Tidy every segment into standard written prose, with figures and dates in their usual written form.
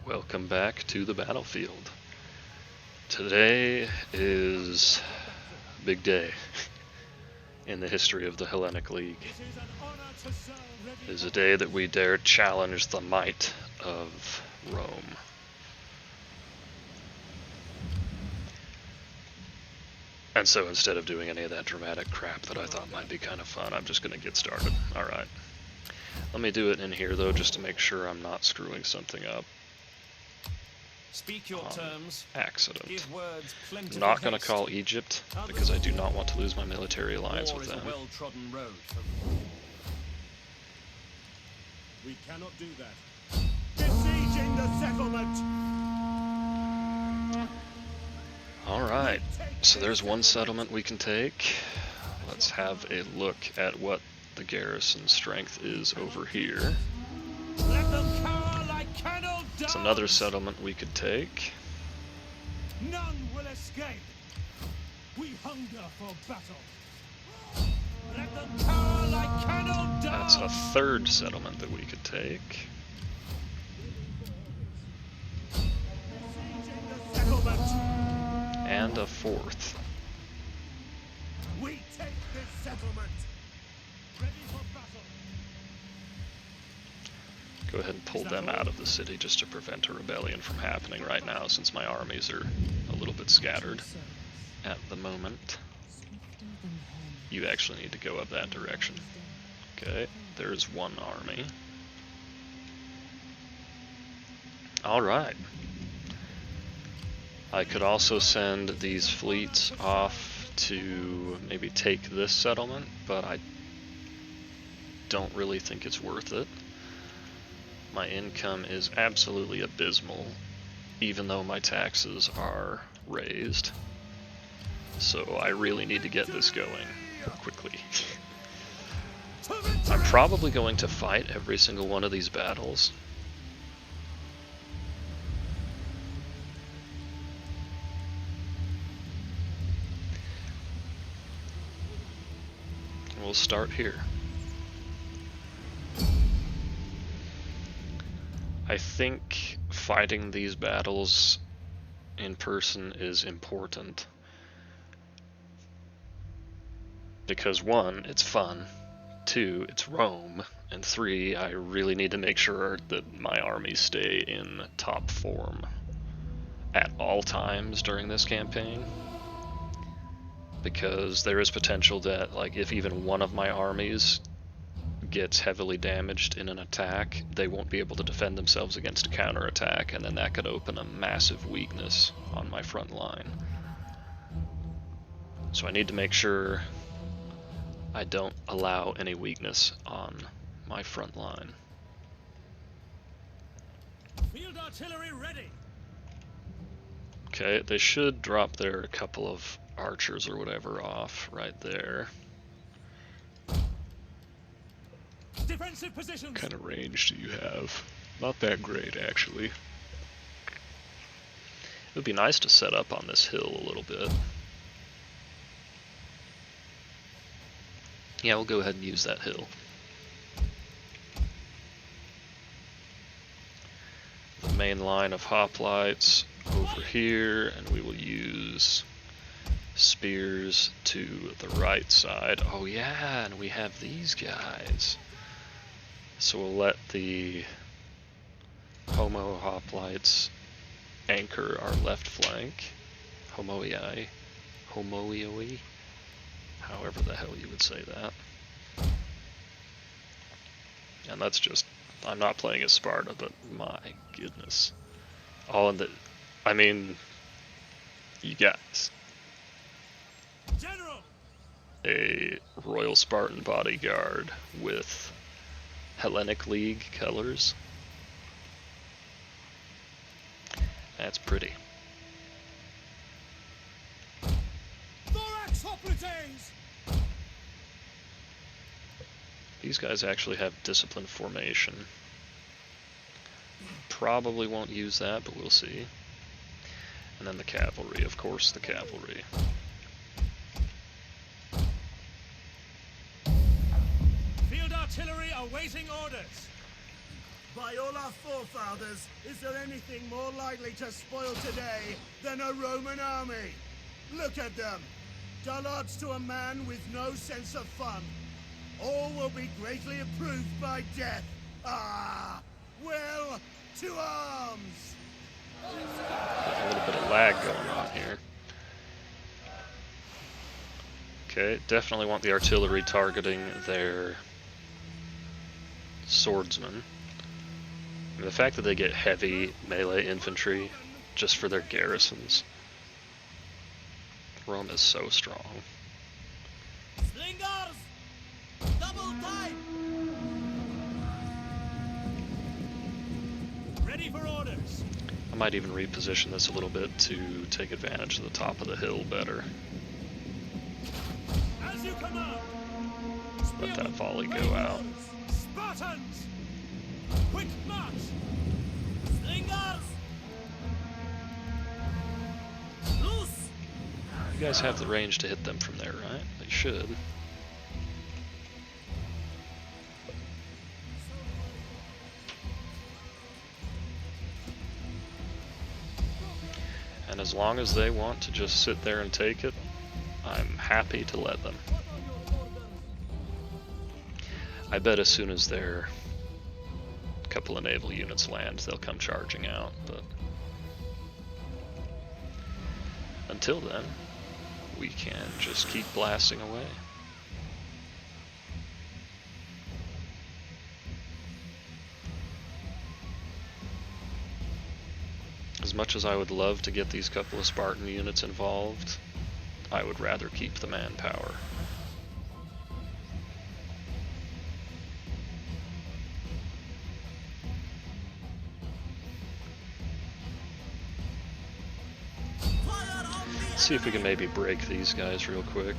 Welcome back to the battlefield. Today is a big day in the history of the Hellenic League. It is a day that we dare challenge the might of Rome. And so instead of doing any of that dramatic crap that I thought might be kind of fun, I'm just going to get started. Alright. Let me do it in here though, just to make sure I'm not screwing something up. Speak your terms. Accident. Give words I'm not going to call Egypt, because I do not want to lose my military alliance with them. Well-trodden road. We cannot do that. Besieging the settlement! Alright, so there's one settlement we can take. Let's have a look at what the garrison strength is over here. Let them cower like kennel dogs! It's another settlement we could take. None will escape! We hunger for battle! Let them cower like kennel dogs! That's a third settlement that we could take. Besieging the settlement! And a fourth. We take this settlement! Ready for battle! Go ahead and pull them out of the city just to prevent a rebellion from happening right now, since my armies are a little bit scattered at the moment. You actually need to go up that direction. Okay, there's one army. Alright. I could also send these fleets off to maybe take this settlement, but I don't really think it's worth it. My income is absolutely abysmal, even though my taxes are raised. So I really need to get this going quickly. I'm probably going to fight every single one of these battles. We'll start here. I think fighting these battles in person is important. Because 1, it's fun, 2, it's Rome, and 3, I really need to make sure that my armies stay in top form at all times during this campaign. Because there is potential that, like, if even one of my armies gets heavily damaged in an attack, they won't be able to defend themselves against a counterattack, and then that could open a massive weakness on my front line. So I need to make sure I don't allow any weakness on my front line. Field artillery ready! Okay, they should drop their couple of archers or whatever off right there. Defensive positions! What kind of range do you have? Not that great, actually. It would be nice to set up on this hill a little bit. Yeah, we'll go ahead and use that hill. The main line of hoplites over here, and we will use spears to the right side. Oh yeah, and we have these guys. So we'll let the Homo hoplites anchor our left flank. Homoioi, however the hell you would say that. And that's just, I'm not playing as Sparta, but my goodness. All in the, I mean, you guys. General! A Royal Spartan bodyguard with Hellenic League colors. That's pretty. Thorax hoplites! These guys actually have disciplined formation. Probably won't use that, but we'll see. And then the cavalry, of course, the cavalry. Field artillery awaiting orders. By all our forefathers, is there anything more likely to spoil today than a Roman army? Look at them. Dullards to a man with no sense of fun. All will be greatly improved by death. Ah! Well, to arms! A little bit of lag going on here. Okay, definitely want the artillery targeting their swordsmen. I mean, the fact that they get heavy melee infantry just for their garrisons. Rome is so strong. Slingers! Double time! Ready for orders! I might even reposition this a little bit to take advantage of the top of the hill better. As you command! Let that volley go out. Spartans! Quick march! Slingers! Loose! You guys have the range to hit them from there, right? They should. And as long as they want to just sit there and take it, I'm happy to let them. I bet as soon as their couple of naval units land, they'll come charging out, but until then, we can just keep blasting away. As much as I would love to get these couple of Spartan units involved, I would rather keep the manpower. Let's see if we can maybe break these guys real quick.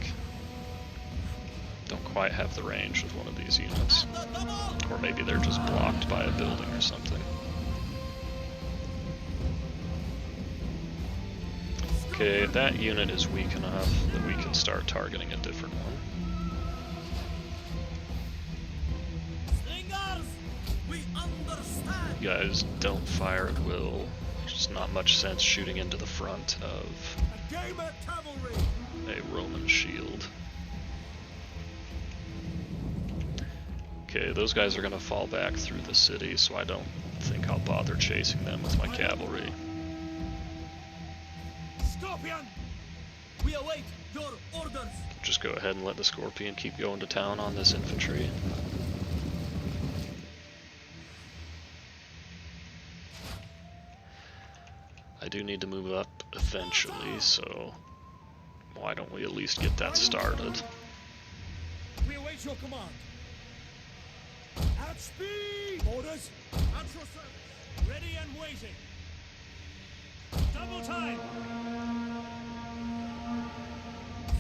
Don't quite have the range with one of these units. Or maybe they're just blocked by a building or something. Okay, that unit is weak enough that we can start targeting a different one. You guys don't fire at will. There's just not much sense shooting into the front of a Roman shield. Okay, those guys are going to fall back through the city, so I don't think I'll bother chasing them with my cavalry. Scorpion! We await your orders! Just go ahead and let the Scorpion keep going to town on this infantry. I do need to move up eventually, so why don't we at least get that started? We await your command. At speed! Orders! At your service! Ready and waiting! Double time!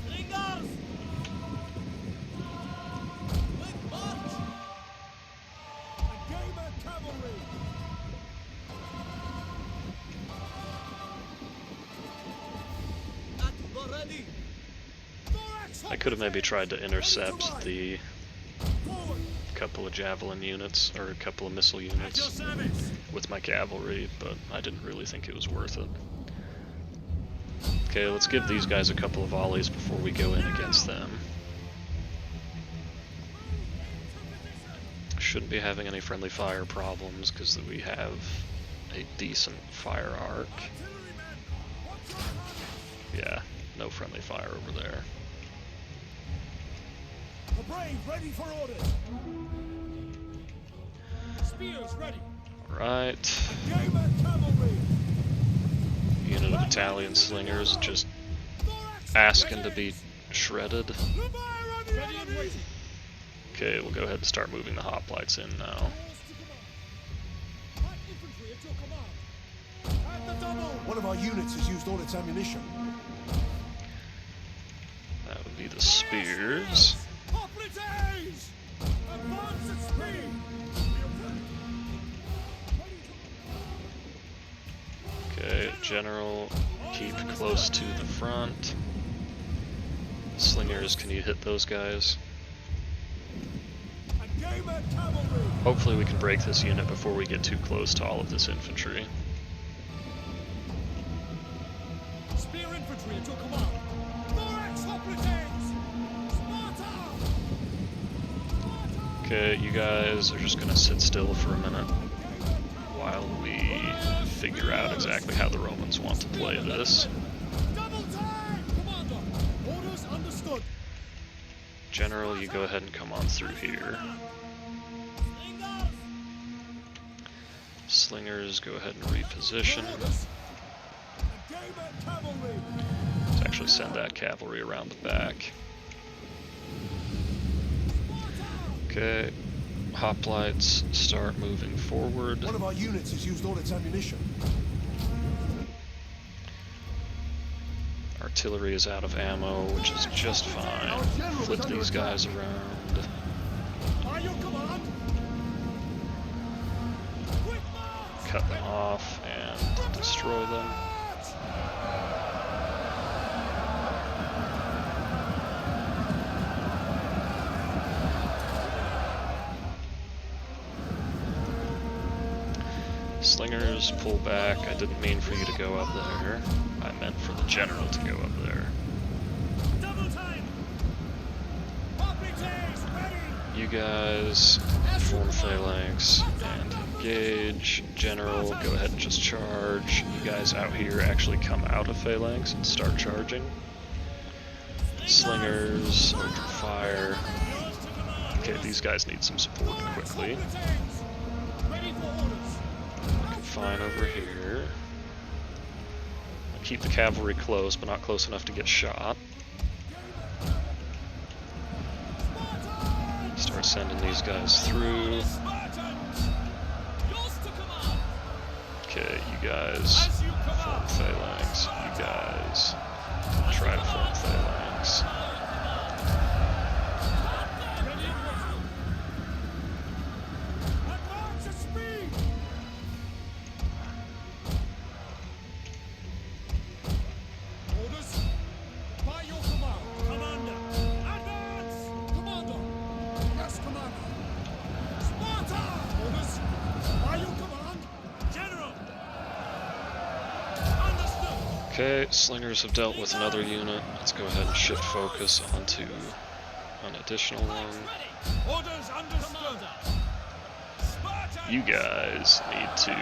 Slingers! Quick march! A gamer cavalry! At the ready! I could have maybe tried to intercept the couple of javelin units, or a couple of missile units with my cavalry, but I didn't really think it was worth it. Okay, let's give these guys a couple of volleys before we go in against them. Shouldn't be having any friendly fire problems because we have a decent fire arc. Yeah, no friendly fire over there. The brave ready for orders. Spears ready. Alright. Gamer cavalry. Unit of Italian slingers just asking to be shredded. Ready and waiting. Okay, we'll go ahead and start moving the hoplites in now. Light infantry at your command. At the double. One of our units has used all its ammunition. That would be the spears. Hoplites! Advance at speed! Okay, general, keep close to the front. Slingers, can you hit those guys? Hopefully we can break this unit before we get too close to all of this infantry. Spear infantry at your command. Thorax hoplites! Sparta! Okay, you guys are just gonna sit still for a minute while we figure out exactly how the Romans want to play this. Double time! Commander! Orders understood. General, you go ahead and come on through here. Slingers, go ahead and reposition. Let's actually send that cavalry around the back. Okay, hoplites start moving forward. One of our units has used all its ammunition. Artillery is out of ammo, which is just fine. Flip these guys around. By your command! Cut them off and destroy them. Slingers, pull back. I didn't mean for you to go up there. I meant for the general to go up there. Double time! Hoplites, ready! You guys form phalanx and engage. General, go ahead and just charge. You guys out here actually come out of phalanx and start charging. Slingers, open fire. Okay, these guys need some support quickly. Ready for orders. Fine over here. I'll keep the cavalry close, but not close enough to get shot. Start sending these guys through. Okay, you guys form phalanx. You guys try to form phalanx. Okay, slingers have dealt with another unit. Let's go ahead and shift focus onto an additional one. Orders understood. You guys need to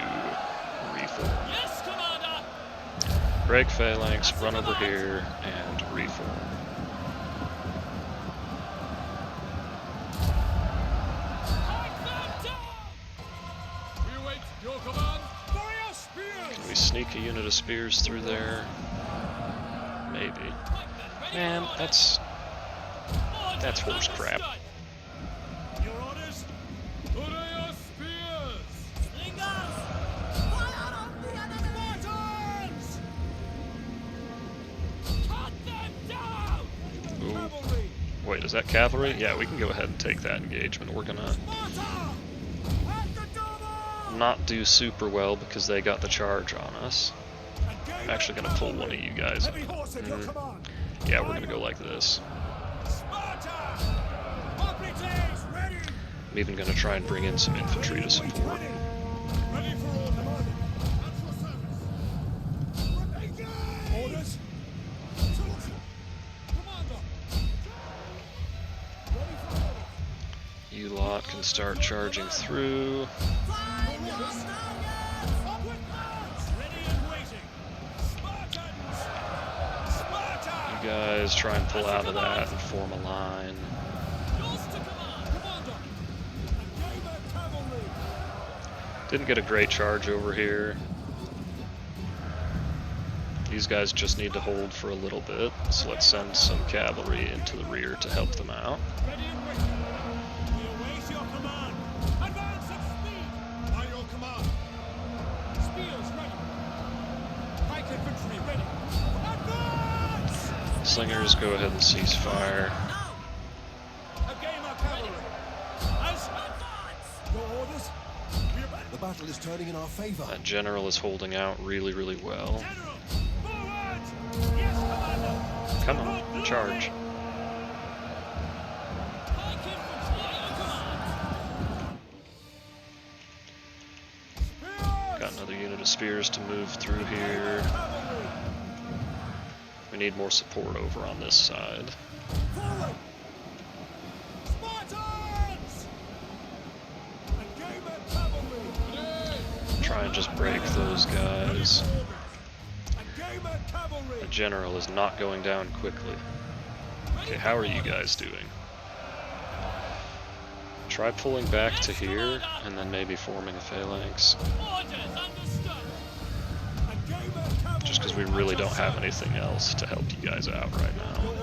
reform. Yes, Commander. Break phalanx, run over here, and reform. We await your command. Fire spears. Can we sneak a unit of spears through there? Maybe. Man, that's horse crap. Your orders. Order your spears. Fire on the enemy. Spartans. Cut them down. Ooh. Cavalry. Wait, is that cavalry? Yeah, we can go ahead and take that engagement. We're gonna Sparta. At the double. not do super well because they got the charge on us. I'm actually gonna pull one of you guys in. Yeah, we're gonna go like this. I'm even gonna try and bring in some infantry to support. Orders. You lot can start charging through. You guys try and pull out of that and form a line. Didn't get a great charge over here. These guys just need to hold for a little bit, so let's send some cavalry into the rear to help them out. Ready and waiting. We await your command. Advance at speed. By your command. Spears ready. Pike infantry ready. Advance! Slingers, go ahead and cease fire. Again our cavalry. As advance. Your orders? The battle is turning in our favor. That general is holding out really, really well. General, forward! Yes, Commander. Come on, charge. Pike infantry, your command. bit of spears to move through here. We need more support over on this side. Forward! Spartans! Again, cavalry! Try and just break those guys. Again, cavalry! The general is not going down quickly. Okay, how are you guys doing? Try pulling back to here, and then maybe forming a phalanx. Just because we really don't have anything else to help you guys out right now.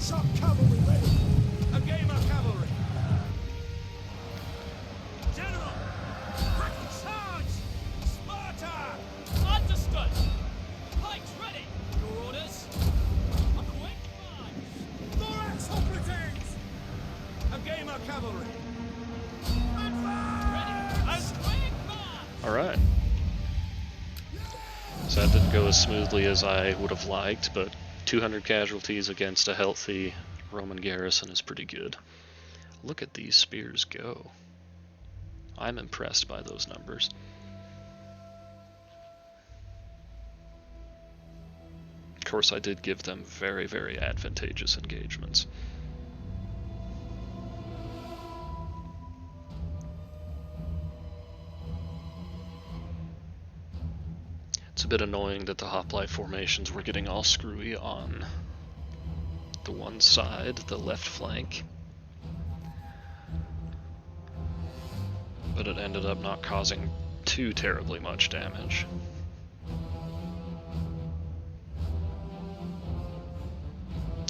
Shock cavalry ready! Again, cavalry! General! Charge! Sparta! Understood! Pikes ready! Your orders? A quick march! Thorax operatives! Again, cavalry! Advance! A quick march! Alright. So that didn't go as smoothly as I would have liked, but 200 casualties against a healthy Roman garrison is pretty good. Look at these spears go. I'm impressed by those numbers. Of course, I did give them very, very advantageous engagements. It's a bit annoying that the hoplite formations were getting all screwy on the one side, the left flank. But it ended up not causing too terribly much damage.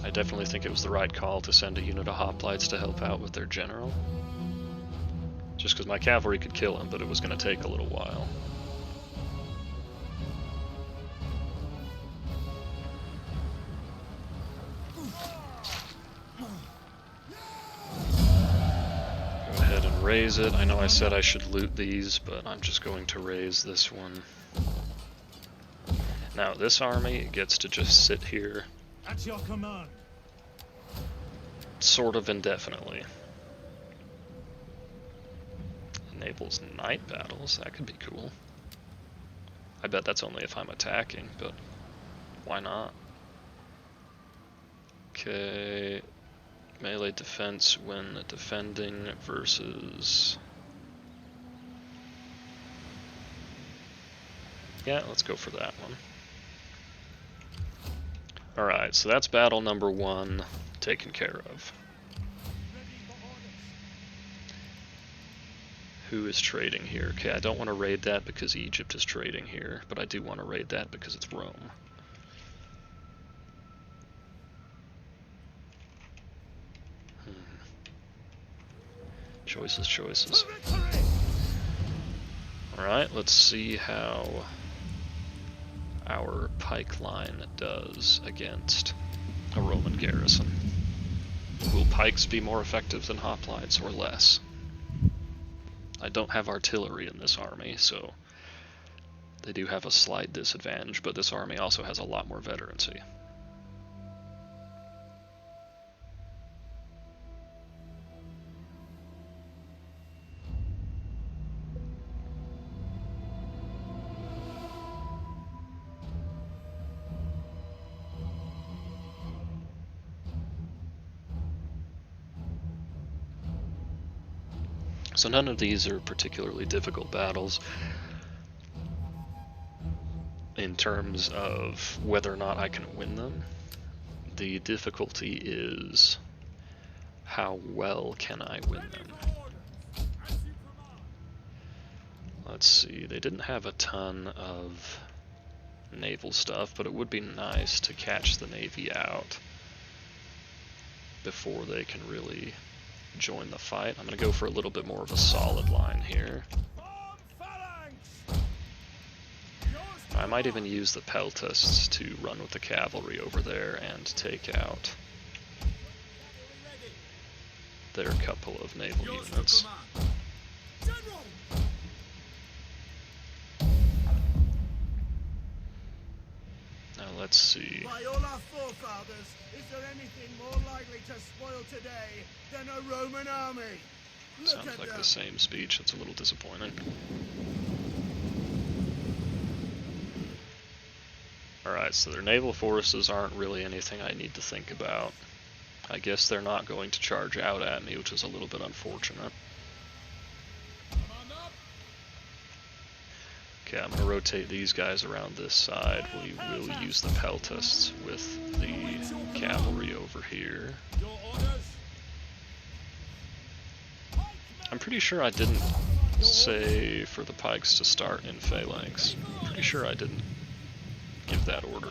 I definitely think it was the right call to send a unit of hoplites to help out with their general. Just because my cavalry could kill him, but it was going to take a little while. Raise it. I know I said I should loot these, but I'm just going to raise this one. Now this army gets to just sit here At your command. sort of indefinitely. Enables night battles, that could be cool. I bet that's only if I'm attacking, but why not? Okay. Melee defense when defending versus... Yeah, let's go for that one. Alright, so that's battle number 1 taken care of. Who is trading here? Okay, I don't want to raid that because Egypt is trading here, but I do want to raid that because it's Rome. Choices. Alright, let's see how our pike line does against a Roman garrison. Will pikes be more effective than hoplites or less? I don't have artillery in this army, so they do have a slight disadvantage, but this army also has a lot more veterancy. So none of these are particularly difficult battles in terms of whether or not I can win them. The difficulty is how well can I win them. Let's see, they didn't have a ton of naval stuff, but it would be nice to catch the navy out before they can really join the fight. I'm going to go for a little bit more of a solid line here. I might even use the peltasts to run with the cavalry over there and take out their couple of naval units. Now let's see. By all our forefathers, is there anything more likely to spoil today than a Roman army? Sounds like the same speech. It's a little disappointing. Alright, so their naval forces aren't really anything I need to think about. I guess they're not going to charge out at me, which is a little bit unfortunate. Okay, I'm going to rotate these guys around this side. We will use the peltasts with the cavalry over here. I'm pretty sure I didn't say for the pikes to start in phalanx. Pretty sure I didn't give that order.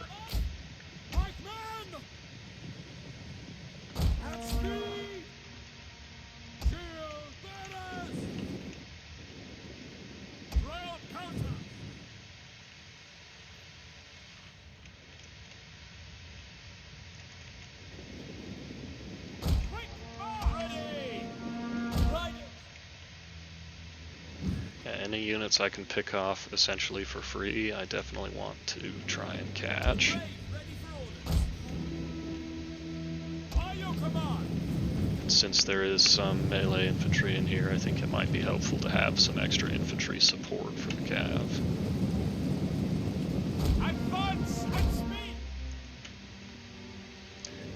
Any units I can pick off essentially for free, I definitely want to try and catch. Since there is some melee infantry in here, I think it might be helpful to have some extra infantry support for the cav.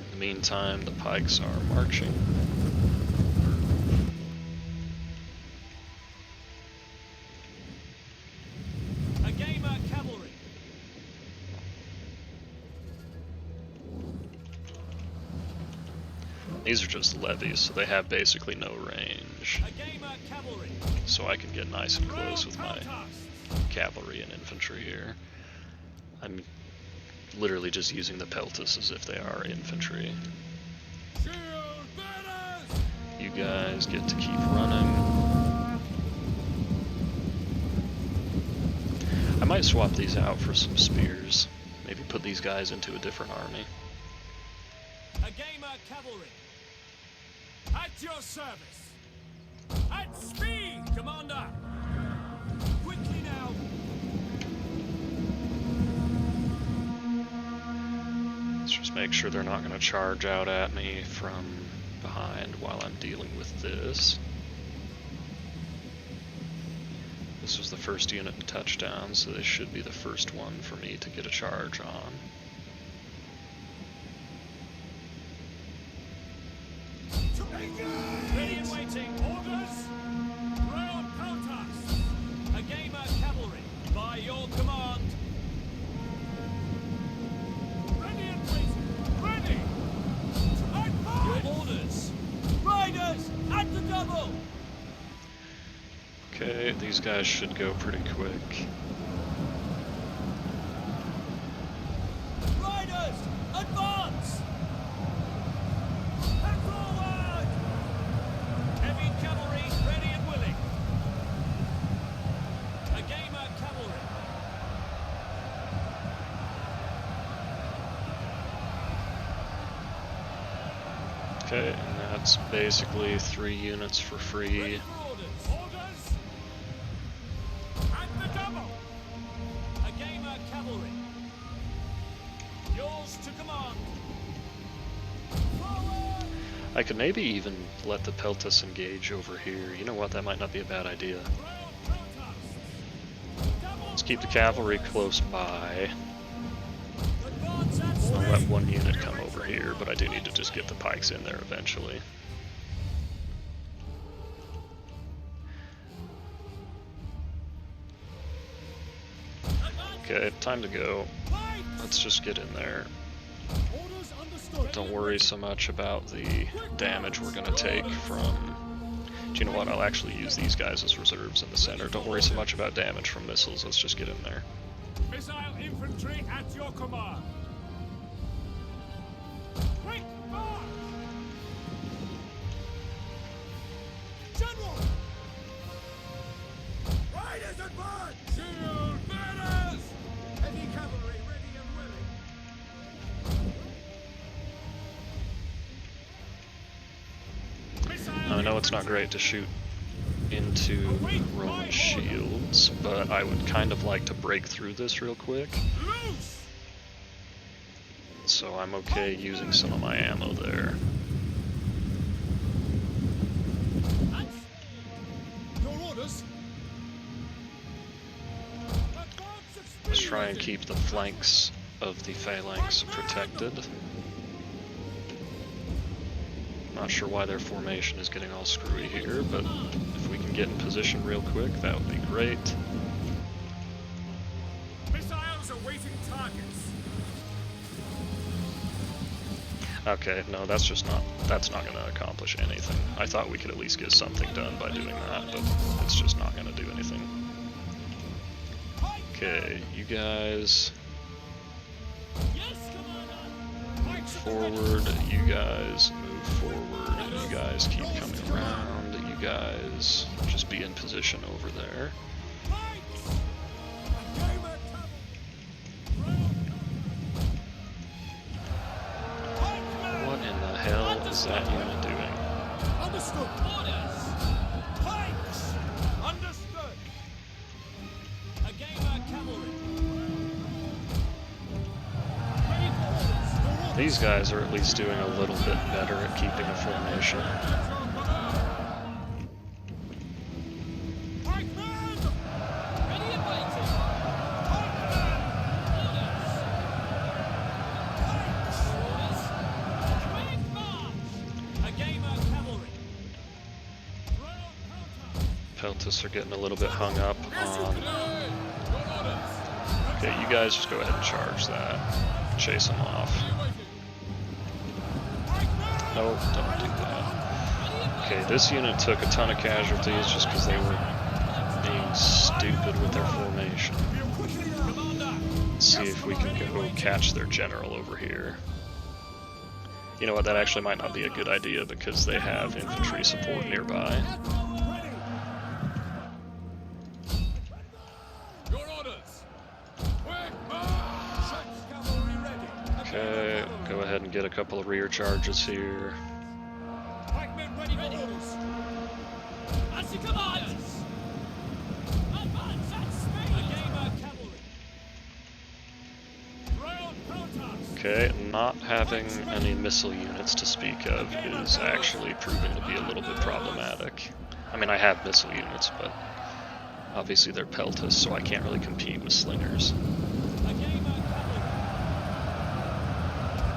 In the meantime, the pikes are marching. These are just levies, so they have basically no range. So I can get nice and close with my cavalry and infantry here. I'm literally just using the peltasts as if they are infantry. You guys get to keep running. I might swap these out for some spears. Maybe put these guys into a different army. Cavalry. At your service. At speed, Commander. Quickly now. Let's just make sure they're not going to charge out at me from behind while I'm dealing with this. This was the first unit to touchdown, so this should be the first one for me to get a charge on. Ready and waiting. Orders. Rail peltasts. A gamer cavalry. By your command. Ready and waiting. Ready. Your orders. Riders at the double. Okay, these guys should go pretty quick. Riders, advance. And forward. Heavy cavalry ready and willing. A gamer cavalry. Okay, and that's basically 3 units for free. Ready for orders. Orders. At the double. A gamer cavalry. Yours to command. Forward. I could maybe even let the peltasts engage over here. You know what, that might not be a bad idea. Rail peltasts. Double. Let's keep the cavalry close by. Advance at I'll speed. let one unit come over here, but I do need to just get the pikes in there eventually. Okay, time to go. Let's just get in there. Orders understood. Don't worry so much about the damage we're going to take from... Do you know what? I'll actually use these guys as reserves in the center. Don't worry so much about damage from missiles. Let's just get in there. Missile infantry at your command. Quick march! General! Riders advance! Shield bearers! Heavy cavalry ready and willing. Missile I know it's not great to shoot into Roman shields, but I would kind of like to break through this real quick. loose! So I'm okay using some of my ammo there. try and keep the flanks of the phalanx protected. Not sure why their formation is getting all screwy here, but if we can get in position real quick, that would be great. Missiles awaiting targets. Okay, no, that's not going to accomplish anything. I thought we could at least get something done by doing that, but it's just not going to do anything. Okay, you guys forward, you guys move forward, you guys keep coming around, you guys just be in position over there. What in the hell is that unit doing? Understood. Orders. Pikes. Understood. A gamer cavalry. Ready for orders. These guys are at least doing a little bit better at keeping a formation. Pikemen. Ready and waiting. Pikemen. Orders. Pikes. Orders. Quick march. A gamer cavalry. Royal counter. Peltas are getting a little bit hung up on... Okay, you guys just go ahead and charge that. Chase them off. No, don't do that. Okay, this unit took a ton of casualties just because they were being stupid with their formation. Let's see if we can go catch their general over here. You know what, that actually might not be a good idea because they have infantry support nearby. Okay, go ahead and get a couple of rear charges here. Pikemen ready for orders. As you command. Advance at speed. A gamer cavalry. Royal protoss. Okay, not having any missile units to speak of is actually proving to be a little bit problematic. I mean, I have missile units, but obviously they're peltas, so I can't really compete with slingers. A gamer cavalry.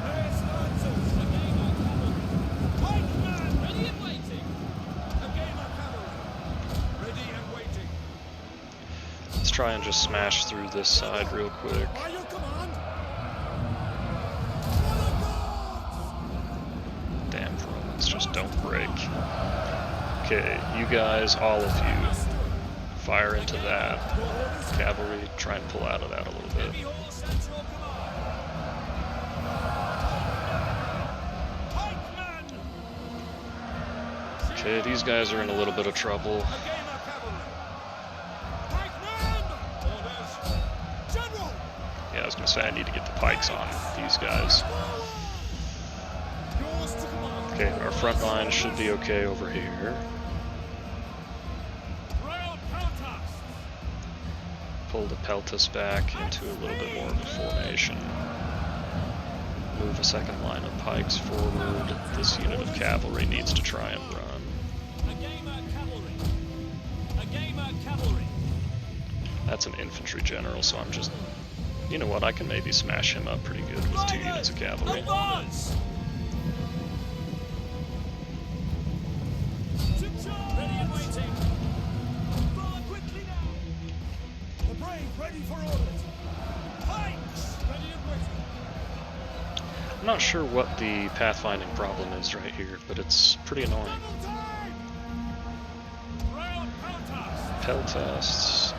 There's lancers. A gamer cavalry. Pikemen ready and waiting. A gamer cavalry. Ready and waiting. Let's try and just smash through this side real quick. By your command. Damn Romans, just don't break. Okay, you guys, all of you, fire into that. Cavalry, try and pull out of that a little bit. Heavy horse at your command. Pikemen. Okay, these guys are in a little bit of trouble. A gamer cavalry. Pikemen. Orders. General. Yeah, I was gonna say I need to get the pikes on these guys. Yours to command. Okay, our front line should be okay over here. Royal protoss. Pull the peltas back into a little bit more of a formation. Move a second line of pikes forward. This unit of cavalry needs to try and run. A gamer cavalry. A gamer cavalry. That's an infantry general, so I'm just... You know what, I can maybe smash him up pretty good with 2 units of cavalry. Advance. To charge. Ready and waiting. Forward quickly now. The brave ready for orders. Pikes ready and waiting. I'm not sure what the pathfinding problem is right here, but it's pretty annoying. Double time. Royal protoss. Peltas.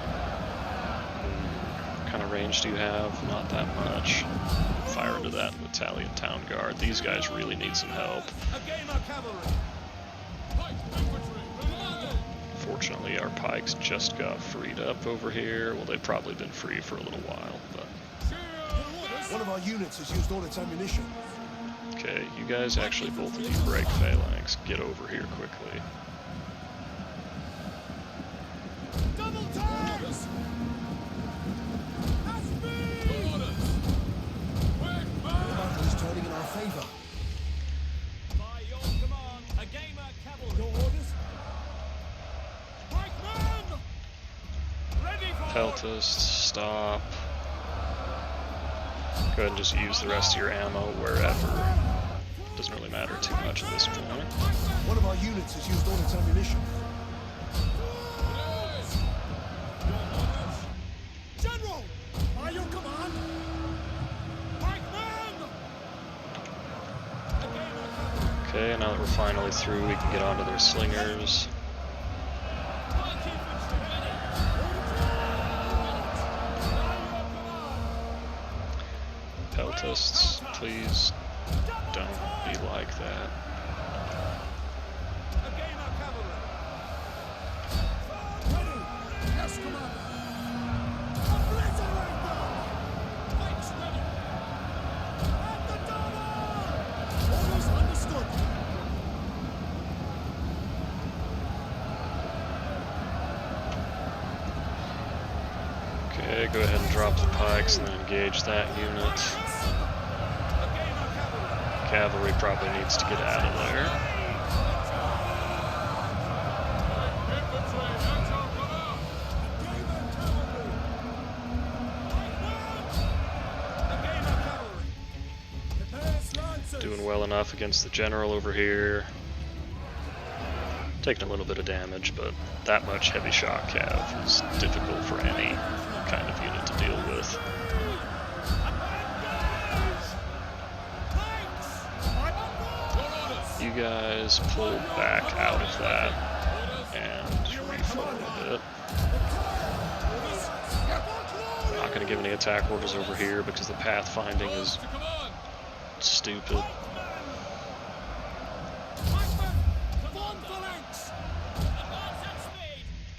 What kind of range do you have? Not that much. Fire into that Italian town guard. These guys really need some help. A gamer cavalry. Pike infantry. Commander. Fortunately, our pikes just got freed up over here. Well, they've probably been free for a little while, but... One of our units has used all its ammunition. Okay, you guys actually, both of you break phalanx. Get over here quickly. Double time. Orders. At speed. Orders. Quick The march. battle is turning in our favor. By your command, a gamer cavalry. Your orders. Pikemen. Ready for Peltas, stop. Go ahead and just use the rest of your ammo wherever. Doesn't really matter too much at this point. One of our units has used all its ammunition. General! By your command! Okay, now that we're finally through, we can get onto their slingers. Peltists, please don't be like that. Yes, Commander! Obliterate them! Pikes ready! At the double! Orders understood! Okay, go ahead and drop the pikes and then engage that unit. Cavalry probably needs to get out of there. Doing well enough against the general over here. Taking a little bit of damage, but that much heavy shock cav is difficult for any kind of unit to deal with. You guys pull back out of that and reflow a bit. I'm not going to give any attack orders over here because the pathfinding is stupid.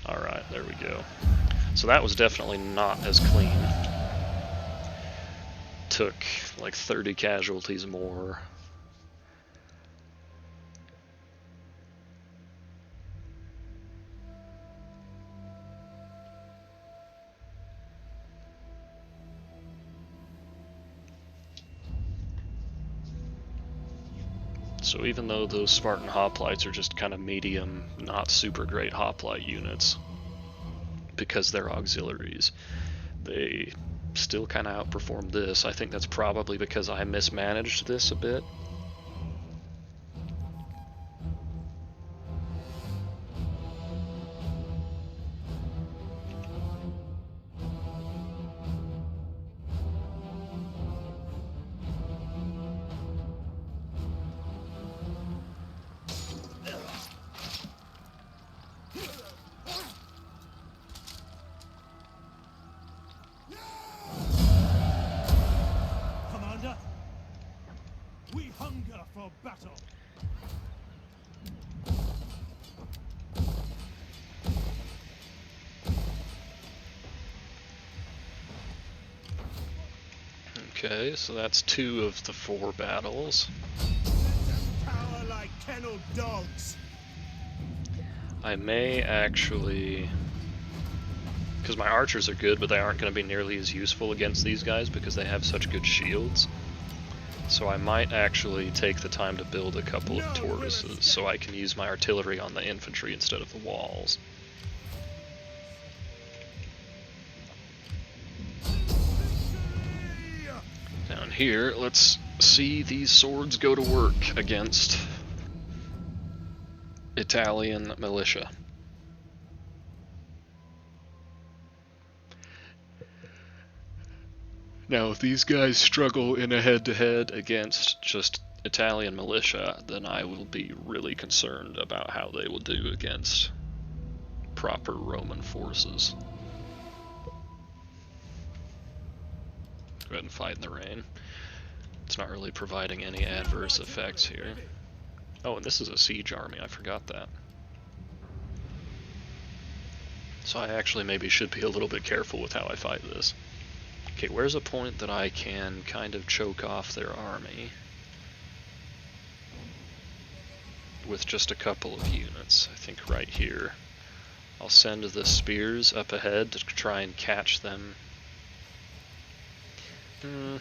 Alright, there we go. So that was definitely not as clean. Took like 30 casualties more. So even though those Spartan hoplites are just kind of medium, not super great hoplite units, because they're auxiliaries, they still kind of outperformed this. I think that's probably because I mismanaged this a bit. We hunger for battle. Okay, so that's 2 of the 4 battles. Power like kenneled dogs. I may actually, because my archers are good, but they aren't going to be nearly as useful against these guys because they have such good shields. So I might actually take the time to build a couple of tortoises so I can use my artillery on the infantry instead of the walls. Down here, let's see these swords go to work against Italian militia. Now, if these guys struggle in a head-to-head against just Italian militia, then I will be really concerned about how they will do against proper Roman forces. Go ahead and fight in the rain. It's not really providing any adverse effects here. Oh, and this is a siege army, I forgot that. So I actually maybe should be a little bit careful with how I fight this. Okay, where's a point that I can kind of choke off their army with just a couple of units? I think right here. I'll send the spears up ahead to try and catch them. We'll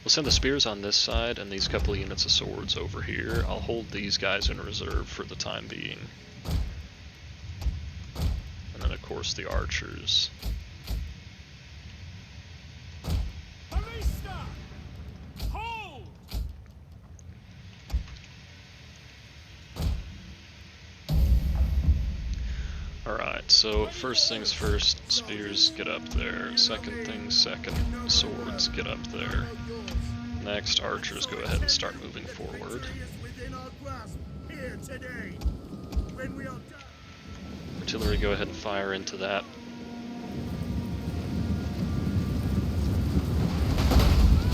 send the spears on this side and these couple of units of swords over here. I'll hold these guys in reserve for the time being. And then of course the archers. so first things first, spears get up there. Second things second, swords get up there. Next, archers go ahead and start moving forward. Artillery, go ahead and fire into that.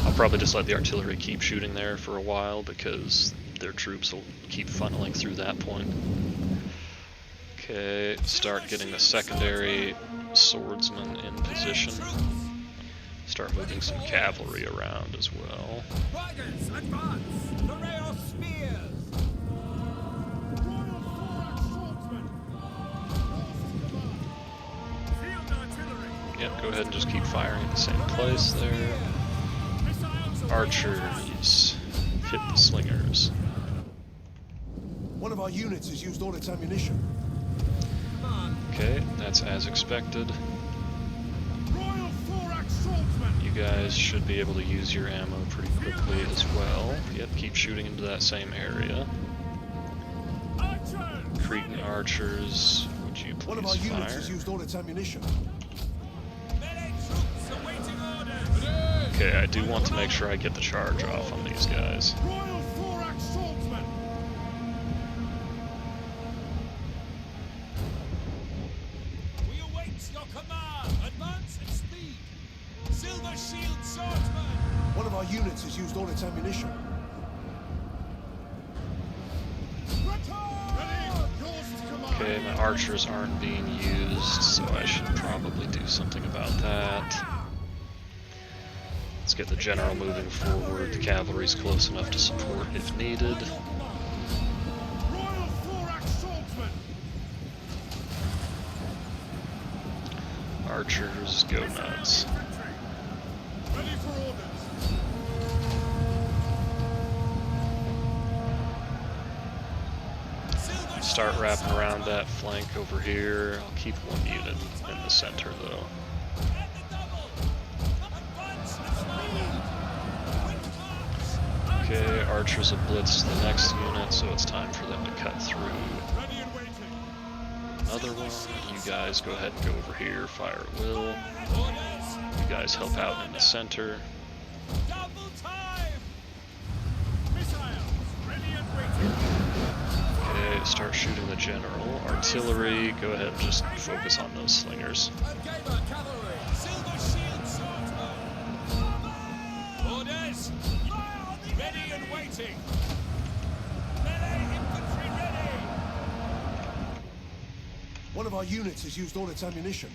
I'll probably just let the artillery keep shooting there for a while because their troops will keep funneling through that point. Okay, start getting the secondary swordsmen in position. Start moving some cavalry around as well. Riders, advance! The rail spears! Royal Forax swordsmen! Field artillery! Yep, go ahead and just keep firing at the same place there. Archers, hit the slingers. One of our units has used all its ammunition. Okay, that's as expected. Royal Forax swordsmen! You guys should be able to use your ammo pretty quickly as well. Yep, keep shooting into that same area. Cretan archers, would you One of our please units fire? has used all its ammunition. Melee troops awaiting orders! Okay, I do want to make sure I get the charge off on these guys. Royal Forax swordsmen! We await your command! Advance at speed! Silver shield swordsmen! One of our units has used all its ammunition. Okay, my archers aren't being used, so I should probably do something about that. Let's get the general moving forward. The cavalry's close enough to support if needed. Royal Forax swordsmen! Archers, go nuts. Ready for orders! Start wrapping around that flank over here. I'll keep one unit in the center though. Okay, archers have blitzed the next unit, so it's time for them to cut through. Ready and waiting! Another one. You guys go ahead and go over here, fire at will. You guys help out in the center. Double time! Missiles! Ready and waiting! Okay, start shooting the general. Artillery, go ahead and just focus on those slingers. Gamer cavalry! Silver shield swordsmen! Orders! Ready and waiting! Melee infantry ready! One of our units has used all its ammunition.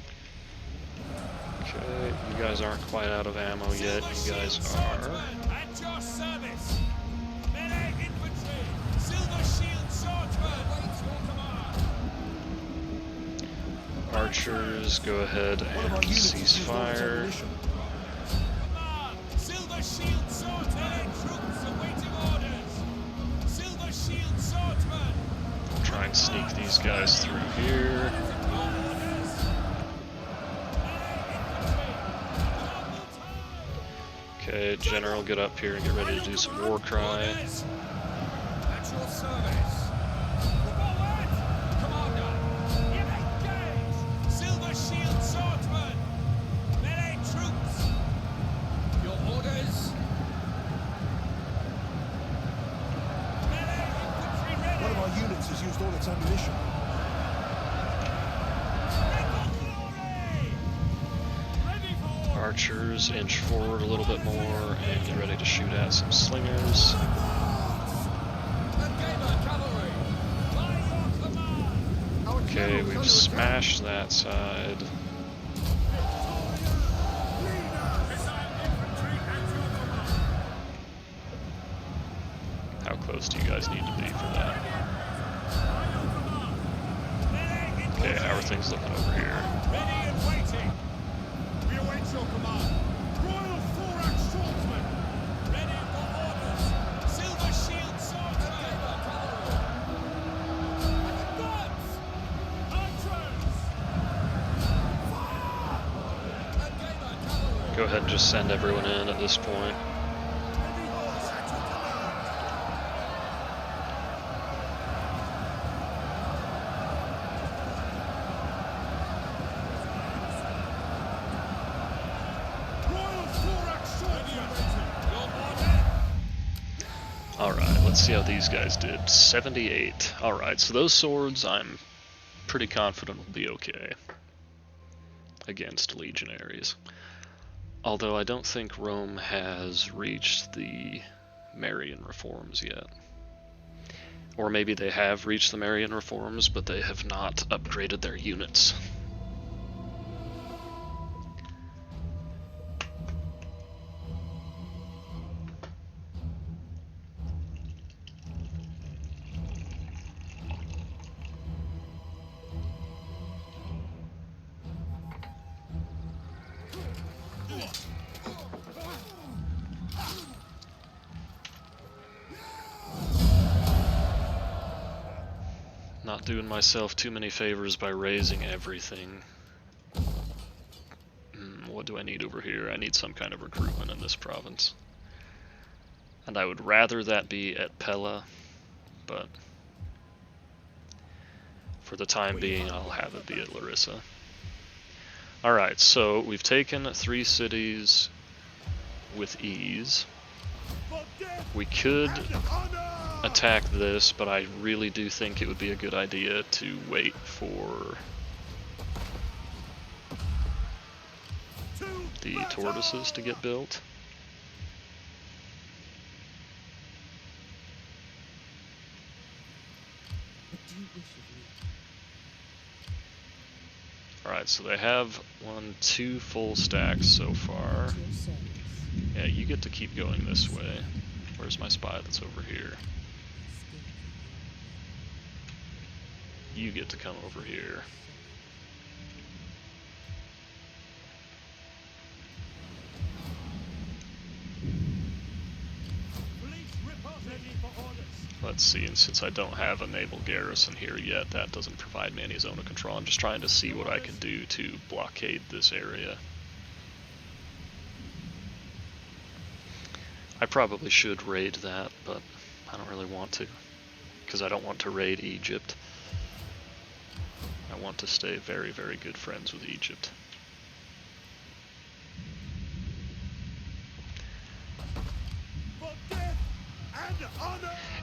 Okay, you guys aren't quite out of ammo yet. You guys are. At your service! Melee infantry! Silver shield swordsmen! Wait your command! Archers, go ahead One of our and units cease has used all its fire. ammunition. Command! Silver shield swordsmen! Melee troops awaiting orders! Silver shield swordsmen! Try and sneak these guys through here. Okay, general, get up here and get ready to do some war cry. At your service! Forward! Commander! Engage! Silver shield swordsmen! Melee troops! Your orders! Melee infantry ready! One of our units has used all its ammunition. Ready for Archers, inch forward a little bit more and get ready to shoot at some slingers. Okay, we've smashed that side. How close do you guys need to be for that? Okay, how are things looking over here? Ready and waiting! We await your command! Royal Forax swordsmen! Ready for orders! Silver shield swordsmen! Advance! Archers! Fire! Go ahead and just send everyone in at this point. Alright, let's see how these guys did. 78. Alright, so those swords I'm pretty confident will be okay against legionaries. Although I don't think Rome has reached the Marian reforms yet. Or maybe they have reached the Marian reforms, but they have not upgraded their units. Not doing myself too many favors by raising everything. What do I need over here? I need some kind of recruitment in this province. And I would rather that be at Pella, but for the time being I'll have it be at Larissa. Alright, so we've taken 3 cities with ease. We could attack this, but I really do think it would be a good idea to wait for the tortoises to get built. Alright, so they have 2 full stacks so far. Yeah, you get to keep going this way. Where's my spy that's over here? You get to come over here. Let's see, and since I don't have a naval garrison here yet, that doesn't provide me any zone of control. I'm just trying to see what I can do to blockade this area. I probably should raid that, but I don't really want to, because I don't want to raid Egypt. I want to stay very, very good friends with Egypt.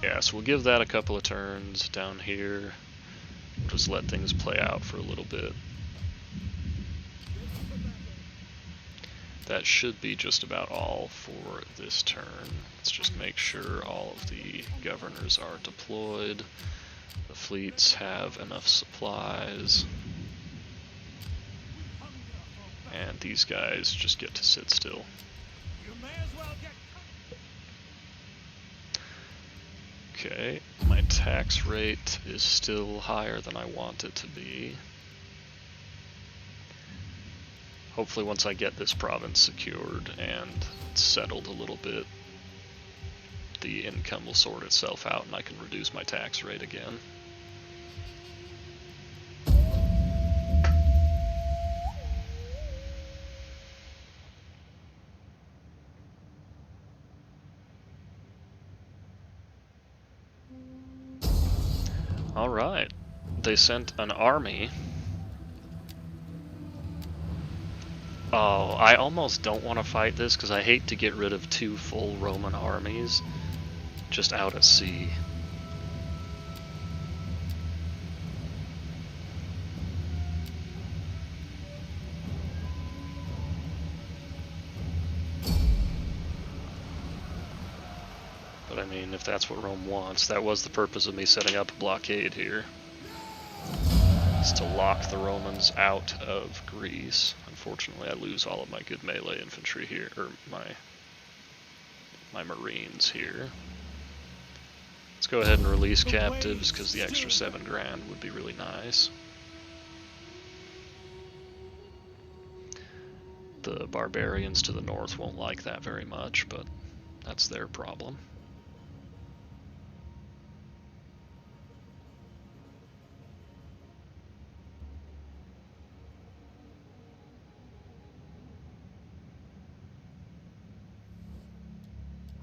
Yeah, so we'll give that a couple of turns down here. We'll just let things play out for a little bit. That should be just about all for this turn. Let's just make sure all of the governors are deployed. The fleets have enough supplies. And these guys just get to sit still. Okay, my tax rate is still higher than I want it to be. Hopefully once I get this province secured and settled a little bit, the income will sort itself out and I can reduce my tax rate again. Alright, they sent an army. Oh, I almost don't want to fight this because I hate to get rid of 2 full Roman armies just out at sea. But I mean, if that's what Rome wants, that was the purpose of me setting up a blockade here. Is to lock the Romans out of Greece. Unfortunately, I lose all of my good melee infantry here, or my marines here. Let's go ahead and release captives, because the extra 7 grand would be really nice. The barbarians to the north won't like that very much, but that's their problem.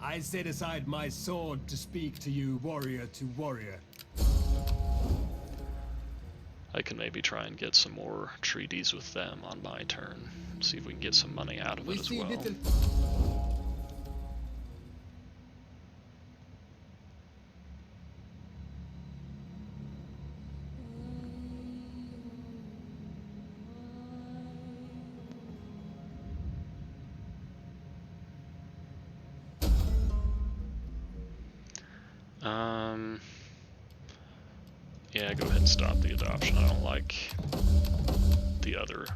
I set aside my sword to speak to you, warrior to warrior. I can maybe try and get some more treaties with them on my turn. See if we can get some money out of it as well. Yeah, go ahead and stop the adoption. I don't like the other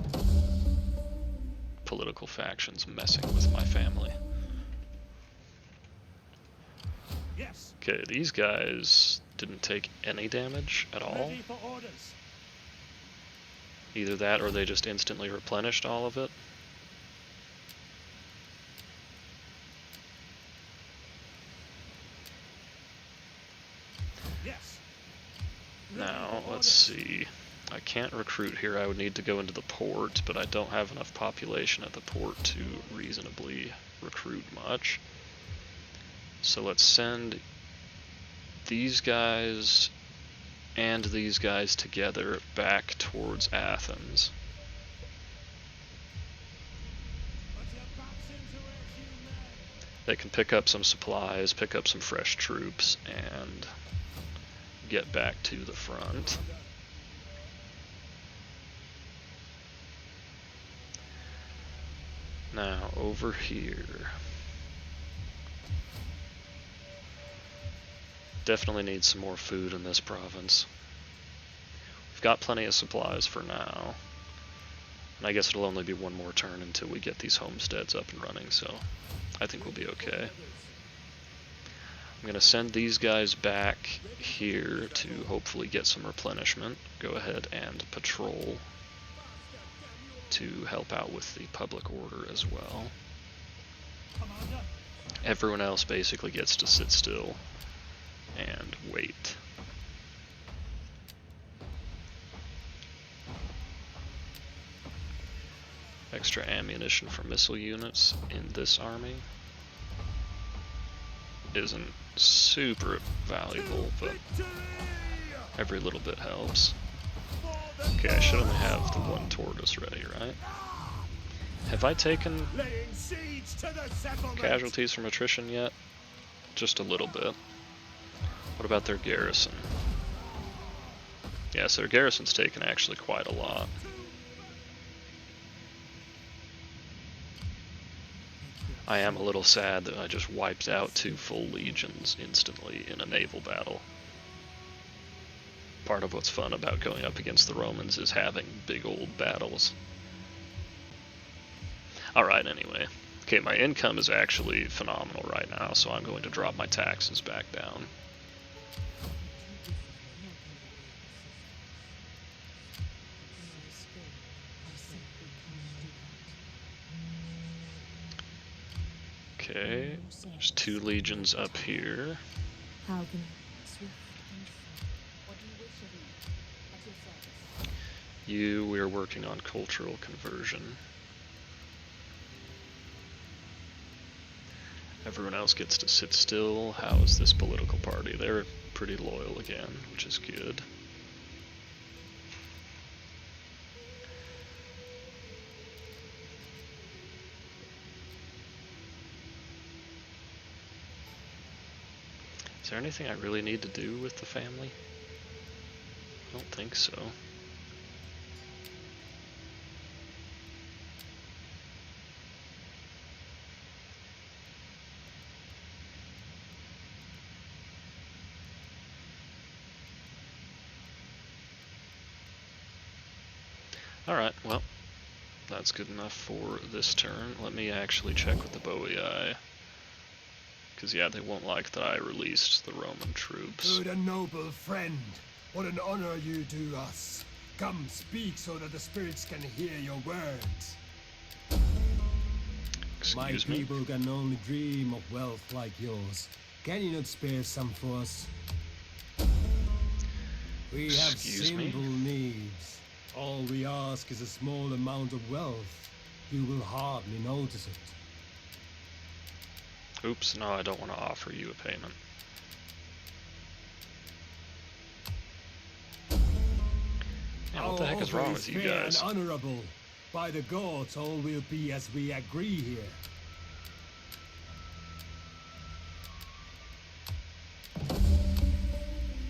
political factions messing with my family. Yes. Okay, these guys didn't take any damage at all. Ready for orders. Either that or they just instantly replenished all of it. Yes. Now, let's see. I can't recruit here. I would need to go into the port, but I don't have enough population at the port to reasonably recruit much. So let's send these guys and these guys together back towards Athens. Put your backs into it, you men. They can pick up some supplies, pick up some fresh troops, and get back to the front. Now, over here. Definitely need some more food in this province. We've got plenty of supplies for now. And I guess it'll only be one more turn until we get these homesteads up and running, so I think we'll be okay. I'm going to send these guys back here to hopefully get some replenishment. Go ahead and patrol to help out with the public order as well. Commander. Everyone else basically gets to sit still and wait. Extra ammunition for missile units in this army isn't super valuable, but every little bit helps. Okay, I should only have the one tortoise ready, right? Have I taken Laying siege to the settlement. casualties from attrition yet? Just a little bit. What about their garrison? Yes, their garrison's taken actually quite a lot. I am a little sad that I just wiped out 2 full legions instantly in a naval battle. Part of what's fun about going up against the Romans is having big old battles. Alright, anyway. Okay, my income is actually phenomenal right now, so I'm going to drop my taxes back down. Okay, there's 2 legions up here. How can swift and sure. What do you wish of me? At your service. We're working on cultural conversion. Everyone else gets to sit still. How is this political party? They're pretty loyal again, which is good. Is there anything I really need to do with the family? I don't think so. Alright, well, that's good enough for this turn. Let me actually check with the Boii. Because, yeah, they won't like that I released the Roman troops. Good and noble friend, what an honor you do us. Come, speak so that the spirits can hear your words. My Excuse me. people can only dream of wealth like yours. Can you not spare some for us? We have Excuse me? simple needs. All we ask is a small amount of wealth. You will hardly notice it. Oops, no, I don't want to offer you a payment. Yeah, what the heck is Our wrong offer with you fair guys? and honorable. By the gods, all will be as we agree here.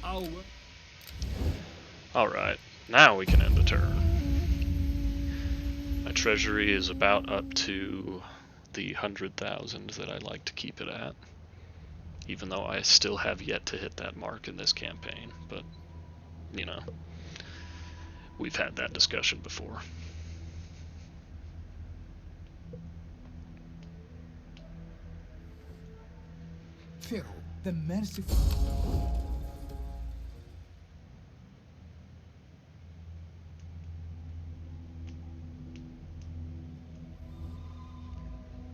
Our Alright, now we can end the turn. My treasury is about up to the 100,000 that I'd like to keep it at. Even though I still have yet to hit that mark in this campaign, but you know, we've had that discussion before. Pharaoh, the merciful.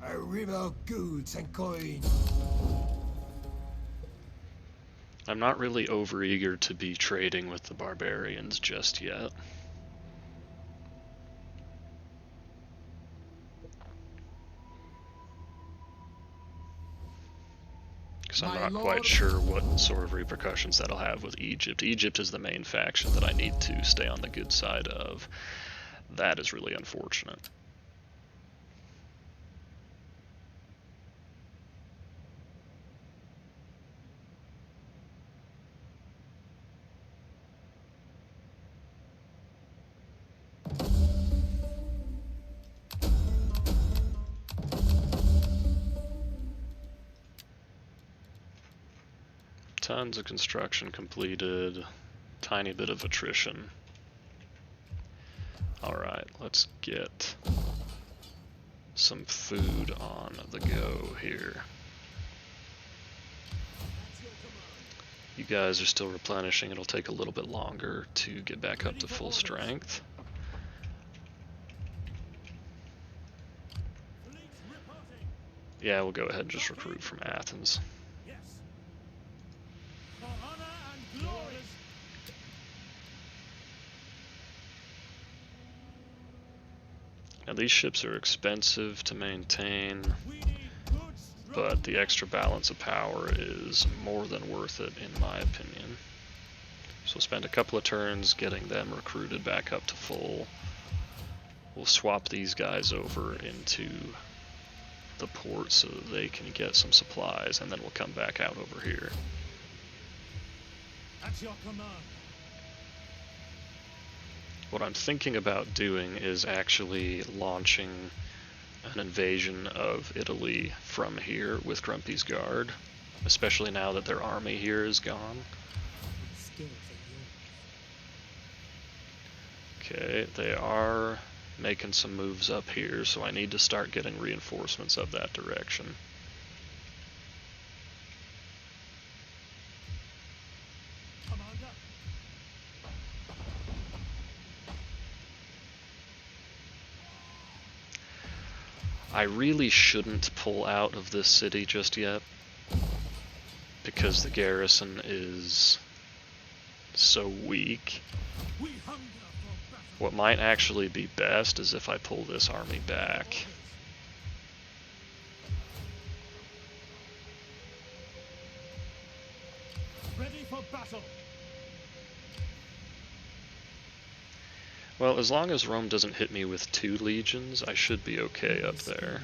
A river of goods and coin. I'm not really overeager to be trading with the barbarians just yet. Because I'm not quite sure what sort of repercussions that'll have with Egypt. Egypt is the main faction that I need to stay on the good side of. That is really unfortunate. Tons of construction completed, tiny bit of attrition. Alright, let's get some food on the go here. You guys are still replenishing, it'll take a little bit longer to get back up to full strength. Yeah, we'll go ahead and just recruit from Athens. Now these ships are expensive to maintain, but the extra balance of power is more than worth it in my opinion. So we'll spend a couple of turns getting them recruited back up to full. We'll swap these guys over into the port so that they can get some supplies, and then we'll come back out over here. At your command. What I'm thinking about doing is actually launching an invasion of Italy from here with Grumpy's Guard, especially now that their army here is gone. Okay, they are making some moves up here, so I need to start getting reinforcements up that direction. I really shouldn't pull out of this city just yet, because the garrison is so weak. What might actually be best is if I pull this army back. Ready for battle. Well, as long as Rome doesn't hit me with 2 legions, I should be okay up there.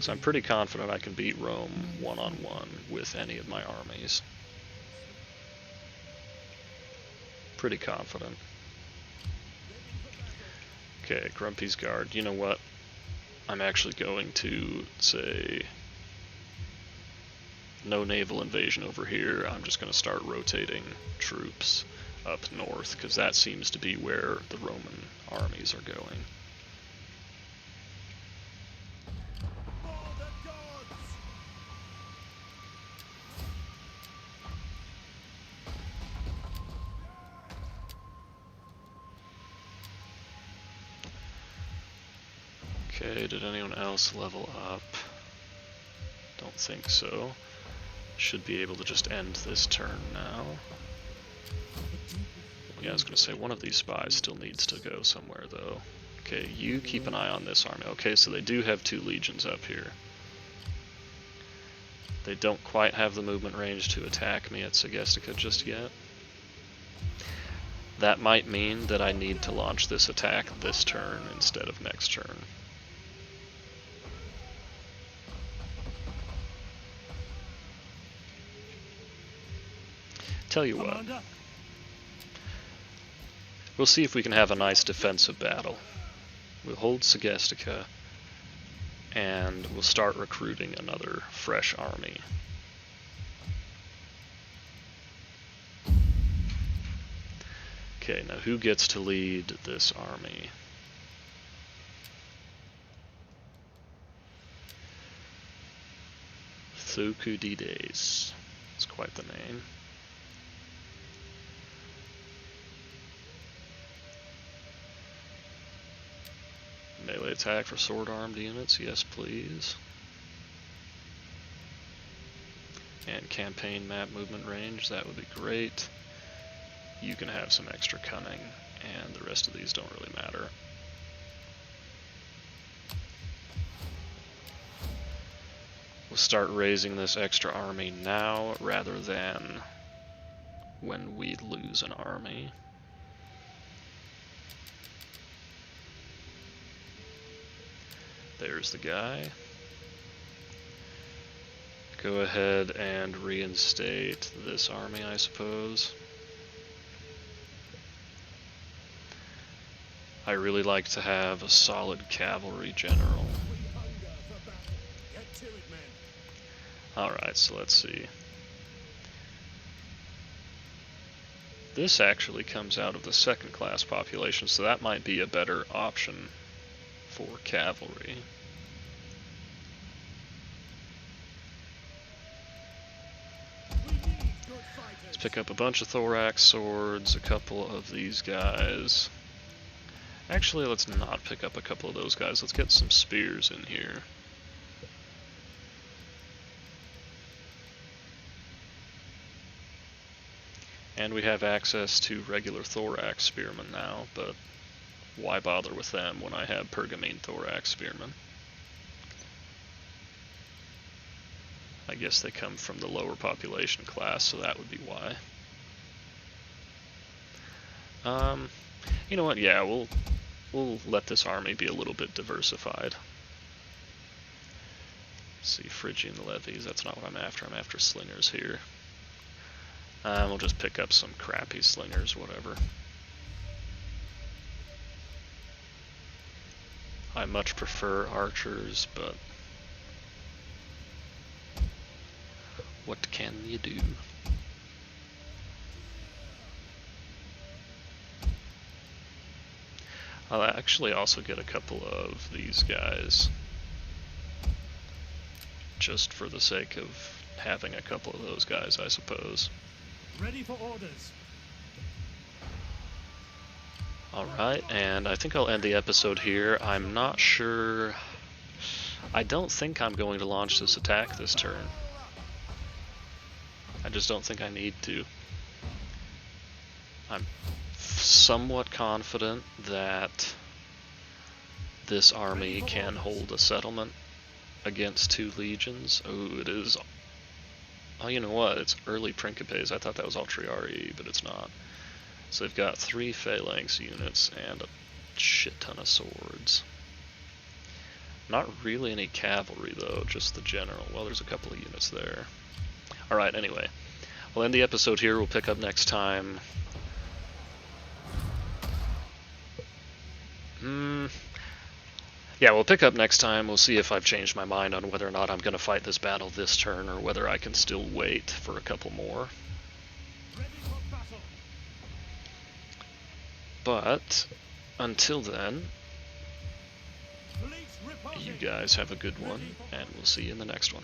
So I'm pretty confident I can beat Rome one-on-one with any of my armies. Pretty confident. Okay, Grumpy's Guard. You know what? I'm actually going to say no naval invasion over here. I'm just going to start rotating troops up north, because that seems to be where the Roman armies are going. Okay, did anyone else level up? Don't think so. Should be able to just end this turn now. Yeah, I was going to say, one of these spies still needs to go somewhere, though. Okay, you keep an eye on this army. Okay, so they do have 2 legions up here. They don't quite have the movement range to attack me at Segestica just yet. That might mean that I need to launch this attack this turn instead of next turn. Tell you what. We'll see if we can have a nice defensive battle. We'll hold Segestica, and we'll start recruiting another fresh army. Okay, now who gets to lead this army? Thucydides. It's quite the name. Melee attack for sword-armed units, yes please. And campaign map movement range, that would be great. You can have some extra cunning, and the rest of these don't really matter. We'll start raising this extra army now rather than when we lose an army. There's the guy. Go ahead and reinstate this army, I suppose. I really like to have a solid cavalry general. We hunger for battle. Get to it, men. Alright, so let's see. This actually comes out of the second class population, so that might be a better option for cavalry. We need good fighters. Let's pick up a bunch of thorax swords, a couple of these guys. Actually, let's not pick up a couple of those guys. Let's get some spears in here. And we have access to regular thorax spearmen now, but why bother with them when I have Pergamon thorax spearmen? I guess they come from the lower population class, so that would be why. You know what? Yeah, we'll let this army be a little bit diversified. Let's see, Phrygian levies, that's not what I'm after. I'm after slingers here. We'll just pick up some crappy slingers, whatever. I much prefer archers, but what can you do? I'll actually also get a couple of these guys, just for the sake of having a couple of those guys, I suppose. Ready for orders. Alright, and I think I'll end the episode here. I'm not sure... I don't think I'm going to launch this attack this turn. I just don't think I need to. I'm somewhat confident that this army can hold a settlement against 2 legions. Oh, it is... Oh, you know what? It's early Principes. I thought that was Altriari, but it's not. So they've got 3 phalanx units and a shit ton of swords. Not really any cavalry though, just the general. Well, there's a couple of units there. Alright, anyway. I'll end the episode here. We'll pick up next time. Yeah, we'll pick up next time. We'll see if I've changed my mind on whether or not I'm going to fight this battle this turn, or whether I can still wait for a couple more. Ready for battle. But, until then, Fleets reposing. you guys have a good one, and we'll see you in the next one.